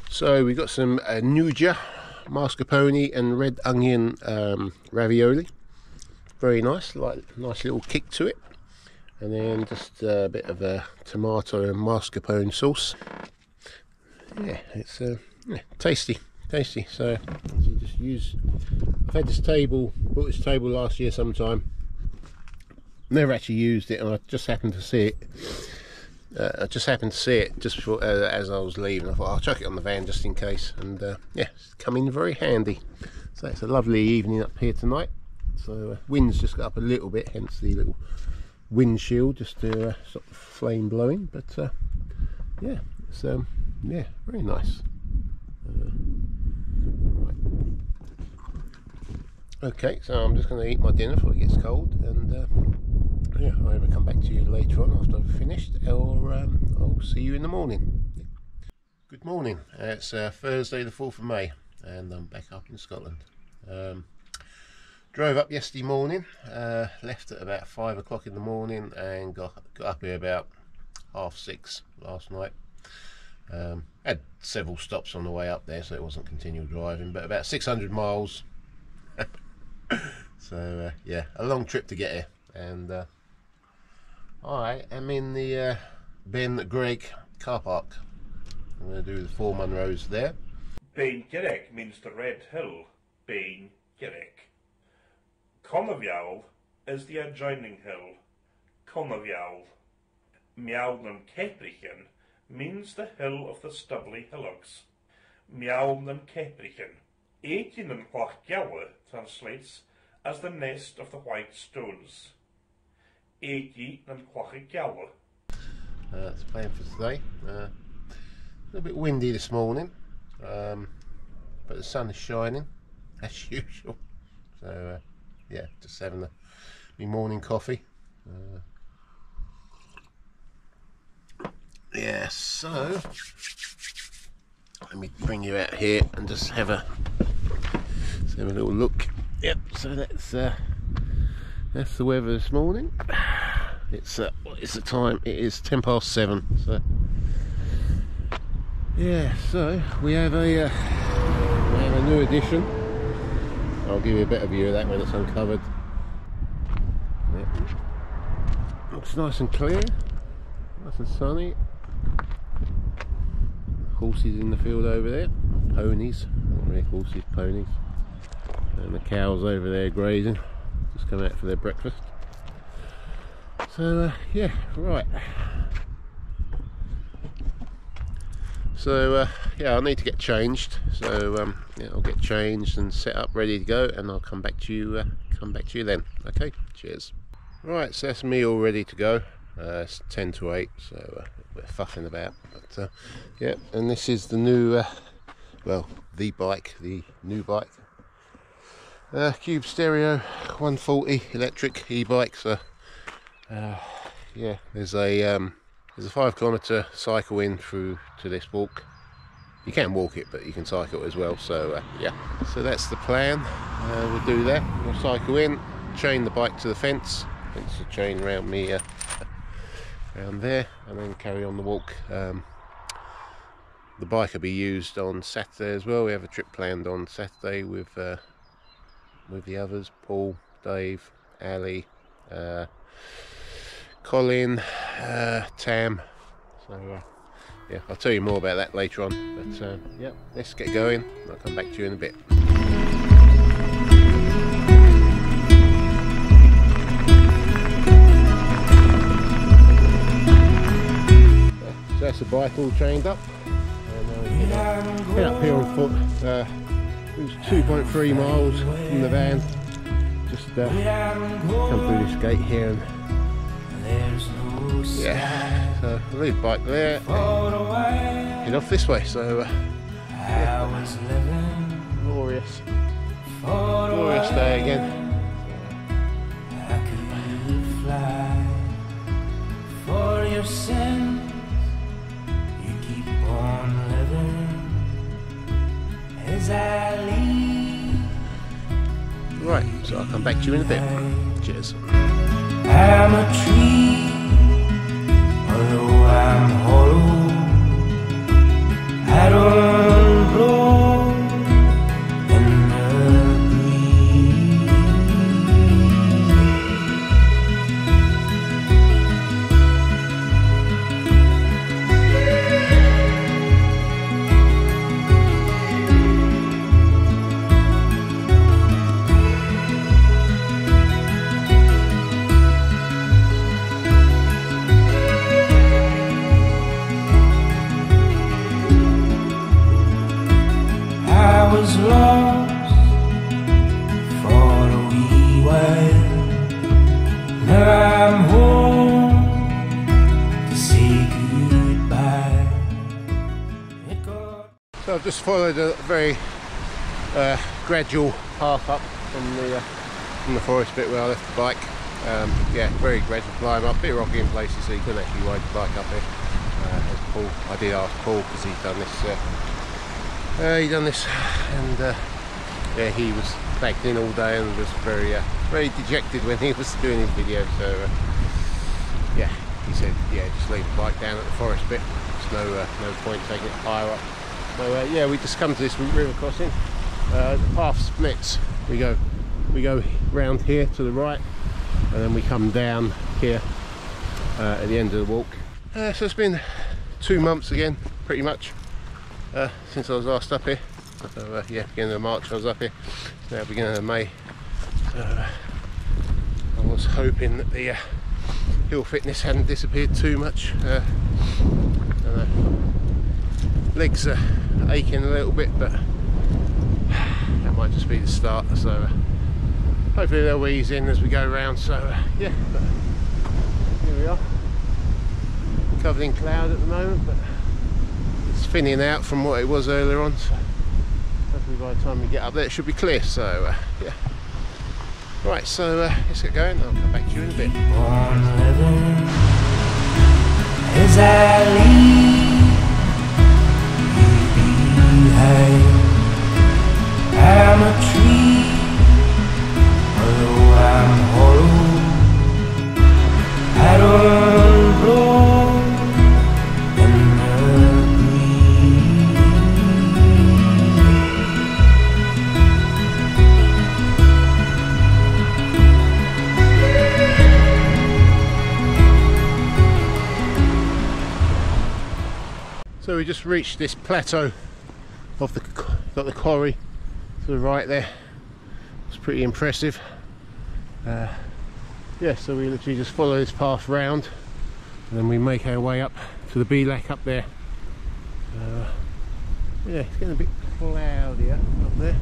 So we got some Nuja, mascarpone and red onion ravioli. Very nice, like nice little kick to it. And then just a bit of a tomato and mascarpone sauce. Yeah, it's tasty. So you just use. I've had this table, bought this table last year sometime. Never actually used it, and I just happened to see it. Just before as I was leaving. I thought I'll chuck it on the van just in case, and yeah, it's come in very handy. So it's a lovely evening up here tonight. So wind's just got up a little bit, hence the little windshield just to stop the flame blowing. But yeah, it's yeah, very nice. Right. Okay, so I'm just going to eat my dinner before it gets cold, and yeah, I'll either come back to you later on after I've finished, or I'll see you in the morning. Good morning. It's Thursday the 4th of May, and I'm back up in Scotland. Drove up yesterday morning, left at about 5 o'clock in the morning, and got up here about 6:30 last night. Had several stops on the way up there, so it wasn't continual driving, but about 600 miles. So yeah, a long trip to get here, and I am in the Beinn Dearg car park. I'm going to do the 4 Munros there. Beinn Dearg means the red hill, Beinn Dearg. Cona Mheall is the adjoining hill, Cona Mheall. Meall and Ceapraichean means the hill of the stubbly hillocks, Meall and Ceapraichean. Eididh and Clach Geala translates as the nest of the white stones. Eididh and Clach Geala. That's the plan for today. A little bit windy this morning, but the sun is shining as usual. So yeah, just having my morning coffee. Yeah, so let me bring you out here and just have a little look. Yep, so that's the weather this morning. It's what is the time? It is 7:10. So yeah, so we have a new addition. I'll give you a better view of that when it's uncovered. Yep. Looks nice and clear, nice and sunny. Horses in the field over there, ponies, not really horses, ponies, and the cows over there grazing, just come out for their breakfast. So yeah, right. So yeah, I need to get changed. So yeah, I'll get changed and set up, ready to go, and I'll come back to you. Then. Okay. Cheers. Right, so that's me all ready to go. It's 10 to 8, so we're fuffing about. But yeah, and this is the new, well, the new bike. Cube stereo, 140 electric e-bike. So yeah, there's a 5 kilometre cycle in through to this walk. You can walk it, but you can cycle it as well. So yeah, so that's the plan. We'll do that. We'll cycle in, chain the bike to the fence the chain around me. Around there, and then carry on the walk. The bike will be used on Saturday as well. We have a trip planned on Saturday with the others, Paul, Dave, Ali, Colin, Tam. So yeah, I'll tell you more about that later on. But yeah, let's get going. I'll come back to you in a bit. So that's the bike all chained up, and head up here on foot. It was 2.3 miles from the van. Just come through this gate here, and yeah, so I'll leave the bike there and head off this way. So yeah. glorious day again. For your sins, you keep on living as I leave. Right, so I'll come back to you in a bit. Cheers. I'm a tree I'm hollow, I don't blow in the breeze. I was lost for a wee while. Now I'm home to say goodbye. It got So I've just followed a very gradual path up from the forest bit where I left the bike. Yeah, very gradual climb up, a bit rocky in places, so you couldn't actually ride the bike up here. As Paul, I did ask Paul because he'd done this, and yeah, he was backed in all day and was very dejected when he was doing his video. So yeah, he said, yeah, just leave the bike down at the forest bit. There's no point taking it higher up. So yeah, we just come to this river crossing. The path splits. We go round here to the right, and then we come down here at the end of the walk. So it's been 2 months again, pretty much, since I was last up here. So yeah, beginning of March I was up here. It's now beginning of May. So I was hoping that the hill fitness hadn't disappeared too much. Legs are aching a little bit, but that might just be the start. So hopefully they'll ease in as we go around. So yeah, but here we are, covered in cloud at the moment, but it's thinning out from what it was earlier on. So hopefully by the time we get up there it should be clear. So yeah, right, so let's get going. I'll come back to you in a bit. on living as I leave you behind. I'm a tree, although I'm hollow, I don't blow in the breeze. So we just reached this plateau of got the quarry to the right there. It's pretty impressive. Yeah, so we literally just follow this path round, and then we make our way up to the Beall up there. Yeah, it's getting a bit cloudier up there.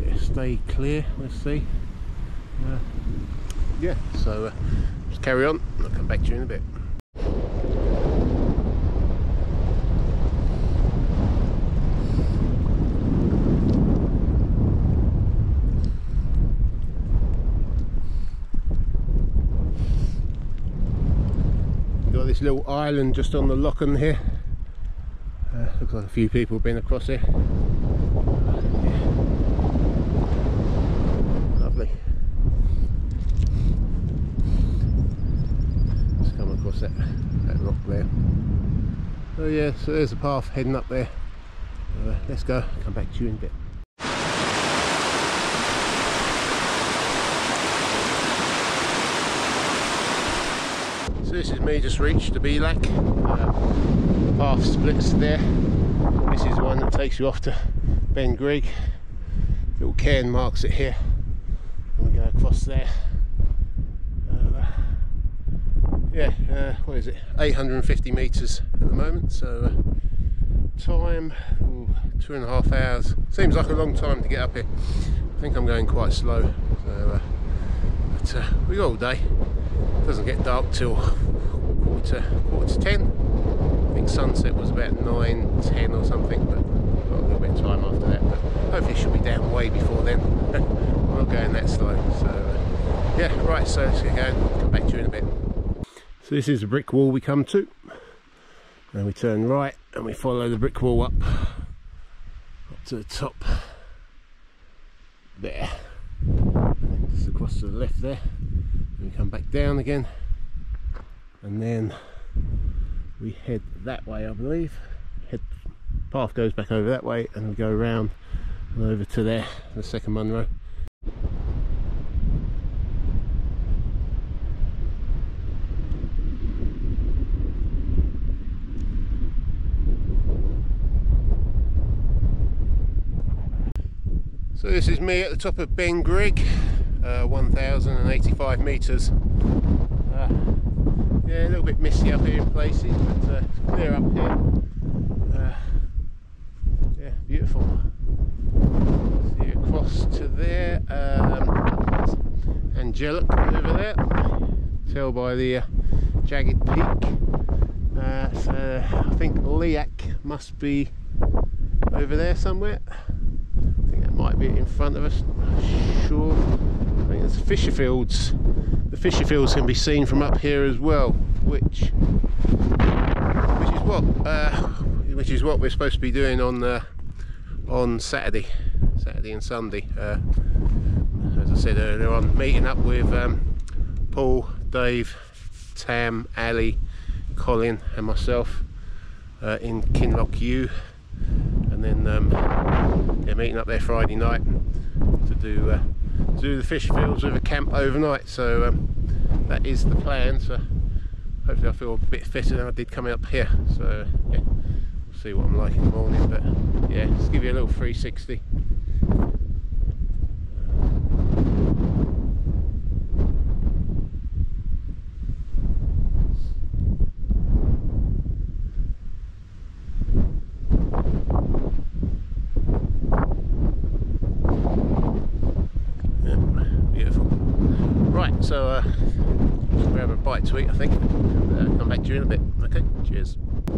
Yeah, stay clear, let's see. Yeah, so just carry on. I'll come back to you in a bit. Got this little island just on the locken here. Looks like a few people have been across here. Yeah. Lovely. Just come across that rock there. Oh yeah, so there's a path heading up there. Let's go, come back to you in a bit. So this is me just reached the Beall. The path splits there. This is the one that takes you off to Beinn Dearg. Little cairn marks it here. And we go across there. Yeah, what is it? 850 metres at the moment. So time, 2.5 hours. Seems like a long time to get up here. I think I'm going quite slow. So, but we got all day. It doesn't get dark till quarter to 10. I think sunset was about 9:10 or something, but we've got a little bit of time after that. But hopefully it should be down way before then. I'm not going that slow. So yeah, right, so let's get going. Come back to you in a bit. So this is the brick wall we come to. And we turn right and we follow the brick wall up to the top there. And just across to the left there. And we come back down again. And then we head that way, I believe. Path goes back over that way and we go around and over to there, the second Munro. So this is me at the top of Beinn Dearg, 1,085 metres. Yeah, a little bit misty up here in places, but it's clear up here. Yeah, beautiful. See across to there, angelic over there. Tell by the jagged peak. So I think Leach must be over there somewhere. I think that might be in front of us. Not sure. I think it's Fisher Fields. The Fisher Fields can be seen from up here as well, which is what we're supposed to be doing on Saturday and Sunday. As I said earlier on, meeting up with Paul, Dave, Tam, Ali, Colin and myself in Kinloch U, and then yeah, meeting up there Friday night to do the Fisher Fields with a camp overnight. So that is the plan. So hopefully I feel a bit fitter than I did coming up here. So yeah, we'll see what I'm like in the morning. But yeah, just give you a little 360. So we have a bite to eat, I think, and come back to you in a bit. Okay, cheers. I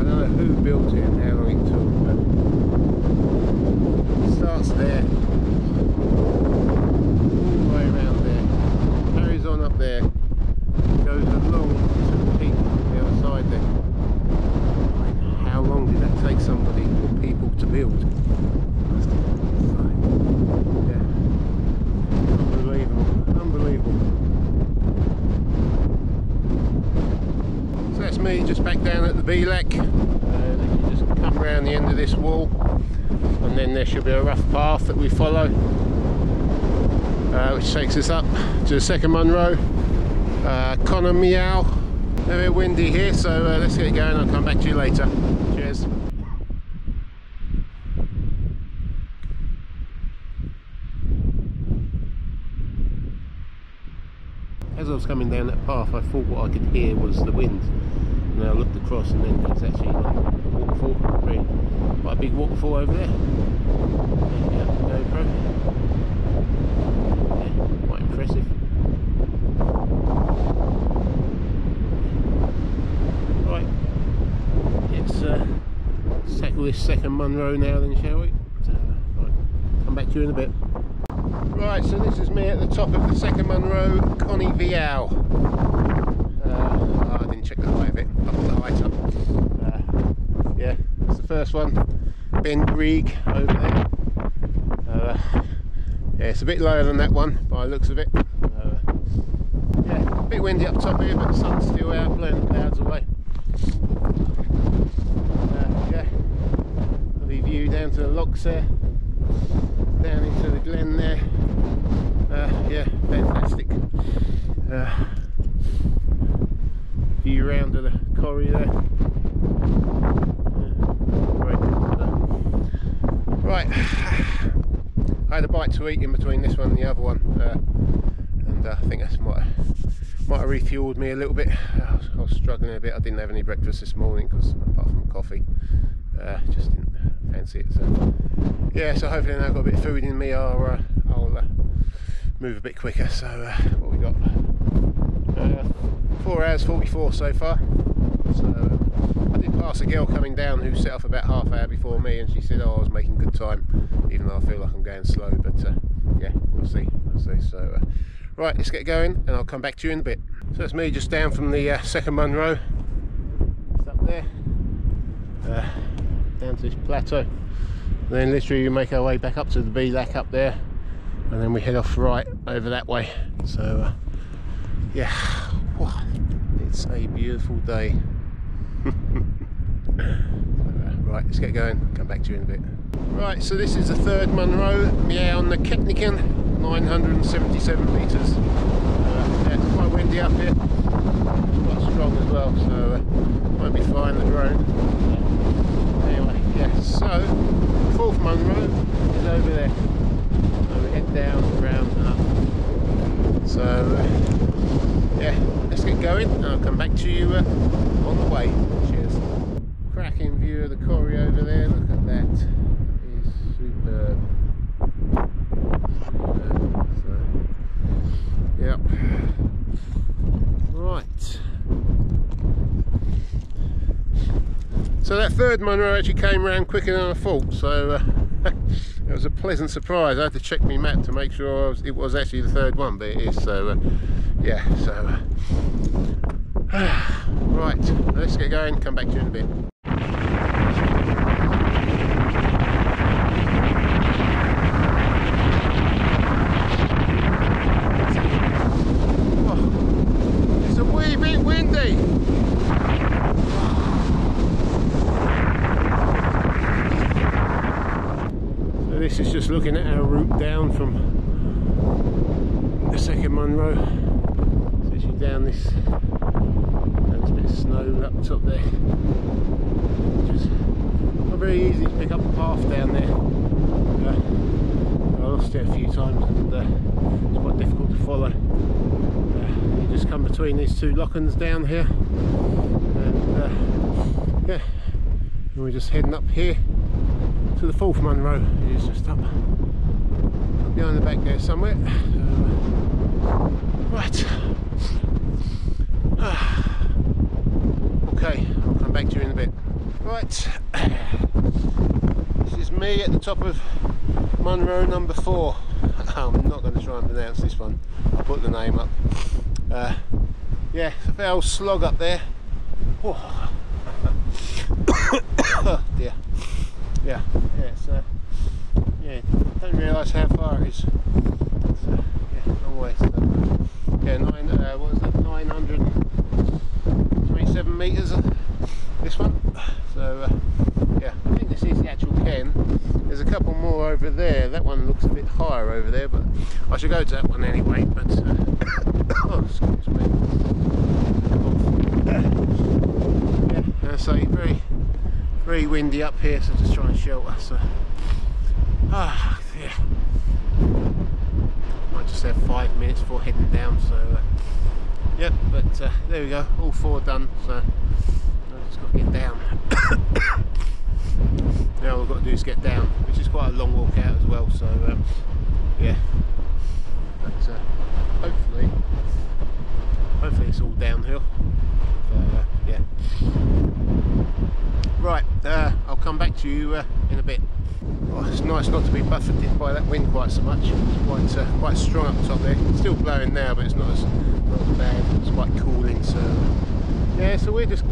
don't know who built it and how long it took, but it starts there, all the way around there, carries on up there, goes along to the peak on the other side there. Like, how long did that take somebody or people to build? Unbelievable. So that's me just back down at the Beall. You just come around the end of this wall and then there should be a rough path that we follow, which takes us up to the second Munro, Cona Mheall. A bit windy here, so let's get going. I'll come back to you later. Cheers. As I was coming down that path, I thought what I could hear was the wind, and I looked across and then it's actually like a waterfall, quite a big waterfall over there. Yeah, GoPro. Yeah, quite impressive. Right, let's tackle this second Munro now then, shall we? So, right, come back to you in a bit. Right, so this is me at the top of the second Munro, Cona Mheall. I didn't check the height of it, I'll put the height up. Yeah, that's the first one, Beinn Dearg over there. Yeah, it's a bit lower than that one by the looks of it. Yeah, a bit windy up top here, but the sun's still out, blowing the clouds away. Yeah, lovely view down to the logs there. Down into the glen there. Yeah, fantastic. View round to the corrie there. Great. Right, I had a bite to eat in between this one and the other one, and I think that might have refueled me a little bit. I was struggling a bit. I didn't have any breakfast this morning because apart from coffee, just didn't fancy it. So yeah, so hopefully now I've got a bit of food in me, I'll move a bit quicker. So what we got? 4 hours 44 so far. So I did pass a girl coming down who set off about half hour before me, and she said, "Oh, I was making good time," even though I feel like I'm going slow. But yeah, we'll see. So right, let's get going, and I'll come back to you in a bit. So it's me just down from the second Munro. It's up there, down to this plateau. Then literally we make our way back up to the Beall up there, and then we head off right over that way. So yeah, It's a beautiful day. Right, let's get going. Come back to you in a bit. Right, so this is the third Munro, Meall on the Ceapraichean, 977 metres. Yeah, it's quite windy up here. It's quite strong as well, so might be flying the drone. Anyway, yeah, so fourth Munro is over there. So we head down, round and up. So yeah, let's get going and I'll come back to you on the way. Cheers. Cracking view of the quarry over there, look at that. It is superb. So, yep. Right. So that third Munro actually came round quicker than I thought, so it was a pleasant surprise. I had to check my map to make sure it was actually the third one, but it is, so yeah, so right, let's get going, come back to you in a bit. Oh, it's a wee bit windy. So this is just looking at our route down from the second Munro. It's actually down this bit of snow up top there, which is not very easy to pick up the path down there. I lost it a few times and it's quite difficult to follow. You just come between these two lockings down here, and yeah, and we're just heading up here to the fourth Munro. It is just up behind the back there somewhere. Right. Okay, I'll come back to you in a bit. Right, this is me at the top of Munro number 4. I'm not going to try and pronounce this one. I'll put the name up. Yeah, it's a fair old slog up there. Oh, oh dear. Yeah, so yeah, don't realise how far it is. So, yeah, long way. So, yeah, what is it? 927 metres. This one. So yeah, I think this is the actual ken. There's a couple more over there. That one looks a bit higher over there, but I should go to that one anyway. But oh, excuse me. Yeah, I say very windy up here, so just try and shelter. So yeah, might just have 5 minutes before heading down. So yeah, but there we go, all 4 done. So I just got to get down. Now all we've got to do is get down, which is quite a long walk out as well. So yeah, but hopefully it's all downhill. So yeah. Right, I'll come back to you in a bit. Oh, it's nice not to be buffeted by that wind quite so much. It's quite strong up top there. It's still blowing now, but it's not as bad. It's quite cooling. So yeah, so we've just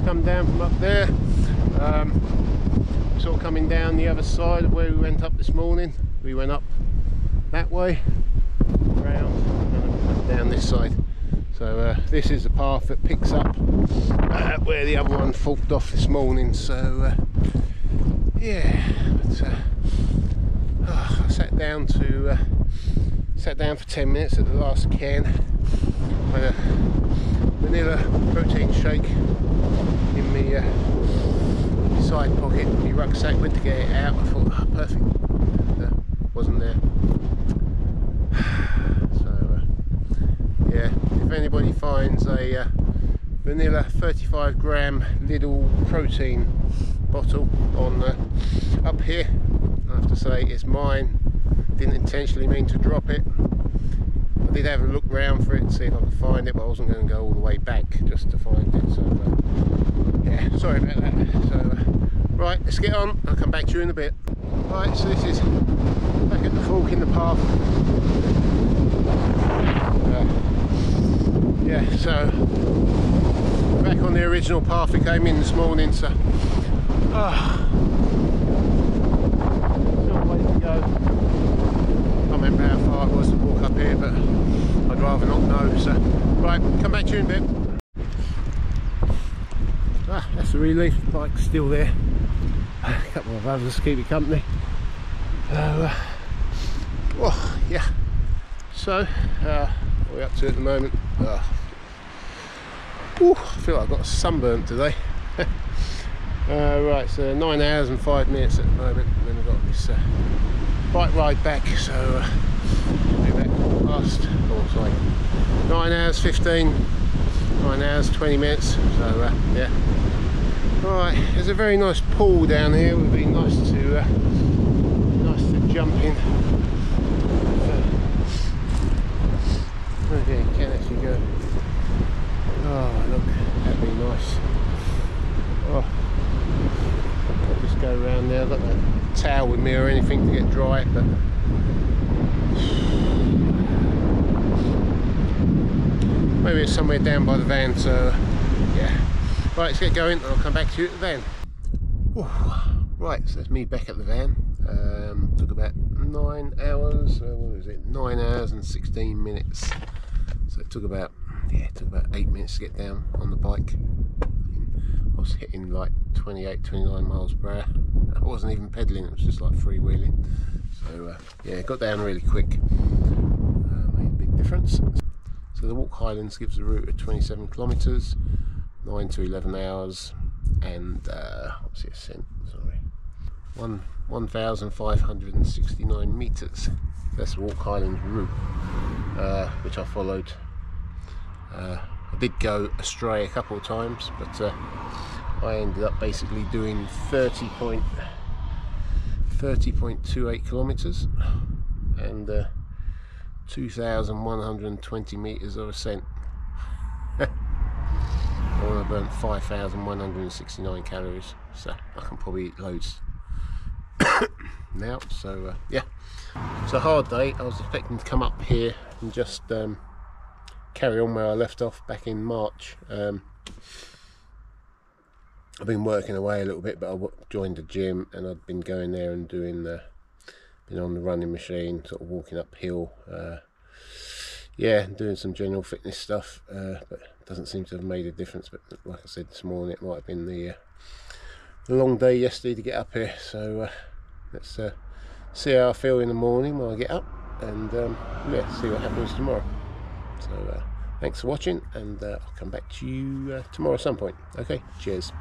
come down from up there. Sort of coming down the other side of where we went up this morning. We went up that way, round, and down this side. So this is the path that picks up where the other one forked off this morning. So yeah, but, I sat down for 10 minutes at the last can. Had a vanilla protein shake in my side pocket, my rucksack. Went to get it out. I thought, oh, perfect. Wasn't there. Yeah, if anybody finds a vanilla 35 gram Lidl protein bottle on up here, I have to say it's mine. Didn't intentionally mean to drop it. I did have a look round for it to see if I could find it, but I wasn't going to go all the way back just to find it. So yeah, sorry about that. So right, let's get on. I'll come back to you in a bit. Right, so this is back at the fork in the path. Yeah, so back on the original path we came in this morning. So still a way to go. I can't remember how far it was to walk up here, but I'd rather not know. So Right, come back to you in a bit. Ah, that's the relief, the bike's still there. A couple of others to keep it company. Oh yeah. So, what are we up to at the moment? I feel like I've got a sunburn today. Right, so 9 hours and 5 minutes at the moment, and then we've got this bike ride back, so we'll be back past, 9 hours 15, 9 hours 20 minutes, so yeah. Right, there's a very nice pool down here, it would be nice to jump in. Okay, you can actually go. Oh look, that'd be nice. Oh, I'll just go around there. I've got no towel with me or anything to get dry, but maybe it's somewhere down by the van, so yeah. Right, let's get going. I'll come back to you at the van. Ooh. Right, so that's me back at the van. Took about 9 hours, what was it? 9 hours and 16 minutes. So it took about 8 minutes to get down on the bike. I was hitting like 28, 29 miles per hour. I wasn't even pedalling, it was just like freewheeling. So yeah, it got down really quick. Made a big difference. So the Walk Highlands gives a route of 27 kilometres, 9 to 11 hours, and what's the ascent? Sorry, 1,569 metres. That's the Walk Highlands route, which I followed. I did go astray a couple of times, but I ended up basically doing 30.28 kilometres and 2,120 metres of ascent. I burnt 5,169 calories, so I can probably eat loads now. So yeah, it's a hard day. I was expecting to come up here and just carry on where I left off back in March. I've been working away a little bit, but I joined the gym and I've been going there and doing been on the running machine, sort of walking uphill. Yeah, doing some general fitness stuff, but it doesn't seem to have made a difference. But like I said this morning, it might have been the long day yesterday to get up here. So let's see how I feel in the morning when I get up, and yeah, see what happens tomorrow. So thanks for watching, and I'll come back to you tomorrow at some point. Okay, cheers.